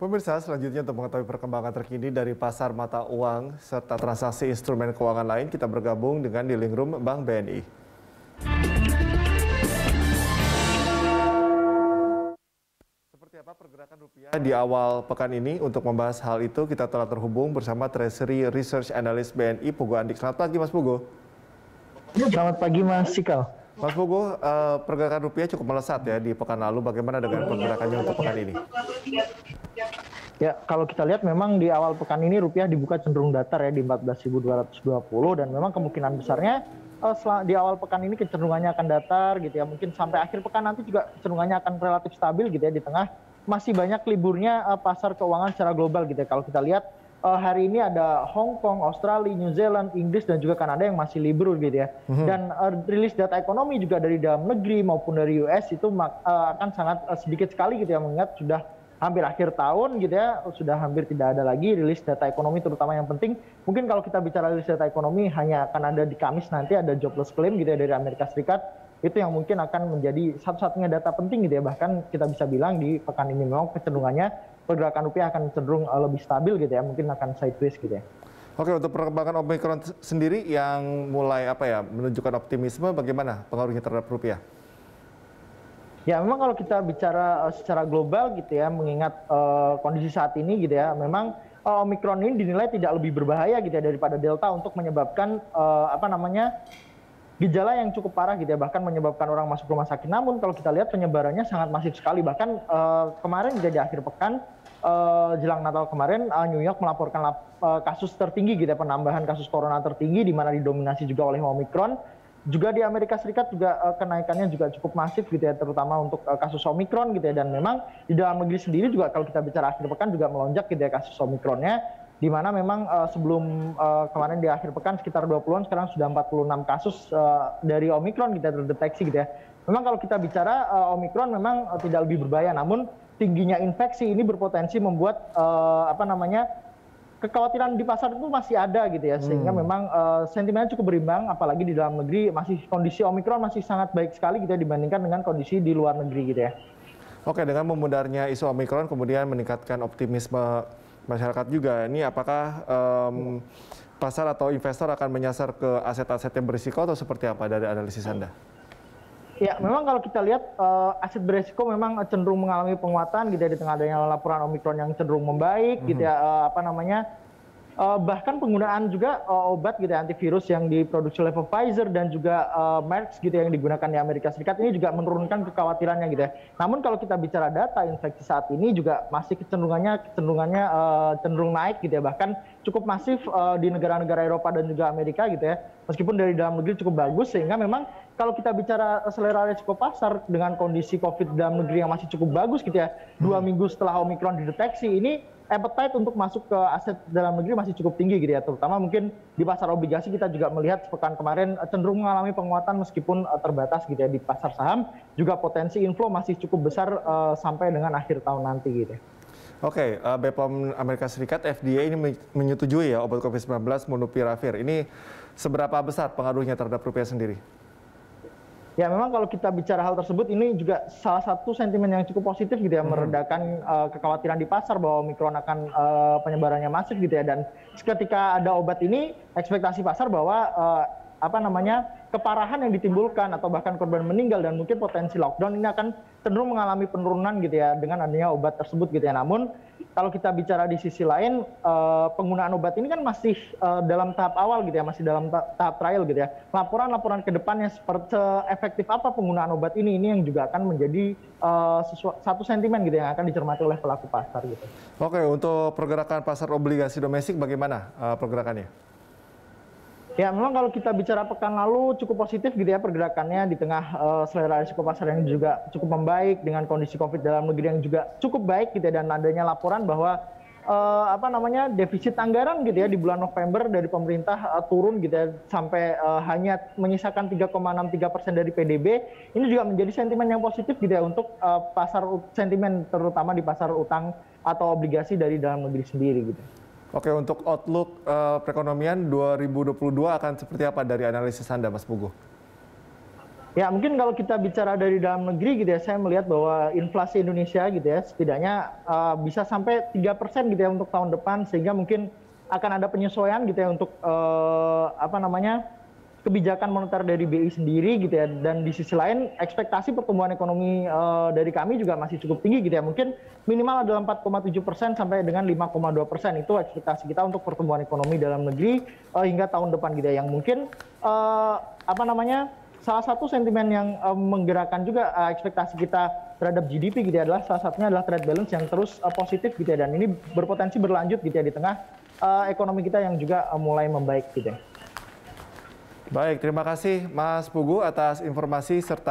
Pemirsa, selanjutnya untuk mengetahui perkembangan terkini dari pasar mata uang serta transaksi instrumen keuangan lain, kita bergabung dengan Dealing Room Bank BNI. Seperti apa pergerakan rupiah di awal pekan ini? Untuk membahas hal itu, kita telah terhubung bersama Treasury Research Analyst BNI, Pugo Andik. Selamat pagi, Mas Pugo. Selamat pagi, Mas Cikal. Mas Pugo, pergerakan rupiah cukup melesat ya di pekan lalu. Bagaimana dengan pergerakannya untuk pekan ini? Ya, kalau kita lihat memang di awal pekan ini rupiah dibuka cenderung datar ya di 14.220 dan memang kemungkinan besarnya di awal pekan ini kecenderungannya akan datar gitu ya. Mungkin sampai akhir pekan nanti juga kecenderungannya akan relatif stabil gitu ya di tengah masih banyak liburnya pasar keuangan secara global gitu ya. Kalau kita lihat hari ini ada Hong Kong, Australia, New Zealand, Inggris dan juga Kanada yang masih libur gitu ya. Dan rilis data ekonomi juga dari dalam negeri maupun dari US itu akan sangat sedikit sekali gitu ya, mengingat sudah hampir akhir tahun gitu ya, sudah hampir tidak ada lagi rilis data ekonomi, terutama yang penting mungkin kalau kita bicara rilis data ekonomi hanya akan ada di Kamis nanti, ada jobless claim gitu ya dari Amerika Serikat. Itu yang mungkin akan menjadi satu-satunya data penting gitu ya, bahkan kita bisa bilang di pekan ini memang kecenderungannya pergerakan rupiah akan cenderung lebih stabil gitu ya, mungkin akan sideways gitu ya. Oke, untuk perkembangan Omicron sendiri yang mulai menunjukkan optimisme, bagaimana pengaruhnya terhadap rupiah? Ya, memang kalau kita bicara secara global gitu ya, mengingat kondisi saat ini gitu ya, memang Omicron ini dinilai tidak lebih berbahaya gitu ya daripada Delta untuk menyebabkan gejala yang cukup parah gitu ya, bahkan menyebabkan orang masuk rumah sakit. Namun kalau kita lihat penyebarannya sangat masif sekali, bahkan kemarin di akhir pekan jelang Natal kemarin New York melaporkan kasus tertinggi gitu ya, penambahan kasus corona tertinggi di mana didominasi juga oleh Omicron. Juga di Amerika Serikat juga kenaikannya juga cukup masif gitu ya, terutama untuk kasus Omicron gitu ya. Dan memang di dalam negeri sendiri juga kalau kita bicara akhir pekan juga melonjak gitu ya kasus Omicronnya, di mana memang sebelum kemarin di akhir pekan sekitar 20-an, sekarang sudah 46 kasus dari Omicron kita terdeteksi gitu ya. Memang kalau kita bicara Omicron memang tidak lebih berbahaya, namun tingginya infeksi ini berpotensi membuat kekhawatiran di pasar itu masih ada gitu ya, sehingga memang sentimennya cukup berimbang, apalagi di dalam negeri masih kondisi Omicron masih sangat baik sekali gitu ya dibandingkan dengan kondisi di luar negeri gitu ya. Oke, dengan memudarnya isu Omicron kemudian meningkatkan optimisme masyarakat juga, ini apakah pasar atau investor akan menyasar ke aset-aset yang berisiko atau seperti apa dari analisis Anda? Ya, memang kalau kita lihat aset beresiko memang cenderung mengalami penguatan gitu ya, di tengah adanya laporan Omicron yang cenderung membaik gitu ya, bahkan penggunaan juga obat gitu ya, antivirus yang diproduksi oleh Pfizer dan juga Merck gitu ya, yang digunakan di Amerika Serikat ini juga menurunkan kekhawatirannya gitu ya. Namun kalau kita bicara data infeksi saat ini juga masih kecenderungannya cenderung naik gitu ya, bahkan cukup masif di negara-negara Eropa dan juga Amerika gitu ya. Meskipun dari dalam negeri cukup bagus, sehingga memang kalau kita bicara selera risiko pasar dengan kondisi COVID dalam negeri yang masih cukup bagus gitu ya, 2 minggu setelah Omicron dideteksi, ini appetite untuk masuk ke aset dalam negeri masih cukup tinggi gitu ya, terutama mungkin di pasar obligasi. Kita juga melihat sepekan kemarin cenderung mengalami penguatan meskipun terbatas gitu ya. Di pasar saham juga potensi inflow masih cukup besar sampai dengan akhir tahun nanti gitu ya. Oke, BPOM Amerika Serikat FDA ini menyetujui ya obat COVID-19 Molnupiravir. Ini seberapa besar pengaruhnya terhadap rupiah sendiri? Ya, memang kalau kita bicara hal tersebut, ini juga salah satu sentimen yang cukup positif gitu ya, meredakan kekhawatiran di pasar bahwa Omicron akan penyebarannya masif gitu ya. Dan ketika ada obat ini, ekspektasi pasar bahwa keparahan yang ditimbulkan atau bahkan korban meninggal dan mungkin potensi lockdown ini akan cenderung mengalami penurunan gitu ya dengan adanya obat tersebut gitu ya. Namun kalau kita bicara di sisi lain, penggunaan obat ini kan masih dalam tahap awal gitu ya, masih dalam tahap trial gitu ya. Laporan-laporan ke depannya seperti efektif apa penggunaan obat ini yang juga akan menjadi satu sentimen gitu yang akan dicermati oleh pelaku pasar gitu. Oke, untuk pergerakan pasar obligasi domestik bagaimana pergerakannya? Ya, memang kalau kita bicara pekan lalu cukup positif gitu ya pergerakannya di tengah selera risiko pasar yang juga cukup membaik dengan kondisi COVID dalam negeri yang juga cukup baik gitu ya, dan adanya laporan bahwa defisit anggaran gitu ya di bulan November dari pemerintah turun gitu ya, sampai hanya menyisakan 3,63% dari PDB. Ini juga menjadi sentimen yang positif gitu ya untuk pasar sentimen, terutama di pasar utang atau obligasi dari dalam negeri sendiri gitu. Oke, untuk outlook perekonomian 2022 akan seperti apa dari analisis Anda, Mas Pugo? Ya, mungkin kalau kita bicara dari dalam negeri gitu ya, saya melihat bahwa inflasi Indonesia gitu ya, setidaknya bisa sampai 3% gitu ya untuk tahun depan, sehingga mungkin akan ada penyesuaian gitu ya untuk apa namanya kebijakan moneter dari BI sendiri gitu ya. Dan di sisi lain ekspektasi pertumbuhan ekonomi dari kami juga masih cukup tinggi gitu ya. Mungkin minimal adalah 4,7% sampai dengan 5,2%, itu ekspektasi kita untuk pertumbuhan ekonomi dalam negeri hingga tahun depan gitu ya. Yang mungkin apa namanya salah satu sentimen yang menggerakkan juga ekspektasi kita terhadap GDP gitu ya adalah salah satunya adalah trade balance yang terus positif gitu ya, dan ini berpotensi berlanjut gitu ya di tengah ekonomi kita yang juga mulai membaik gitu ya. Baik, terima kasih Mas Pugu atas informasi serta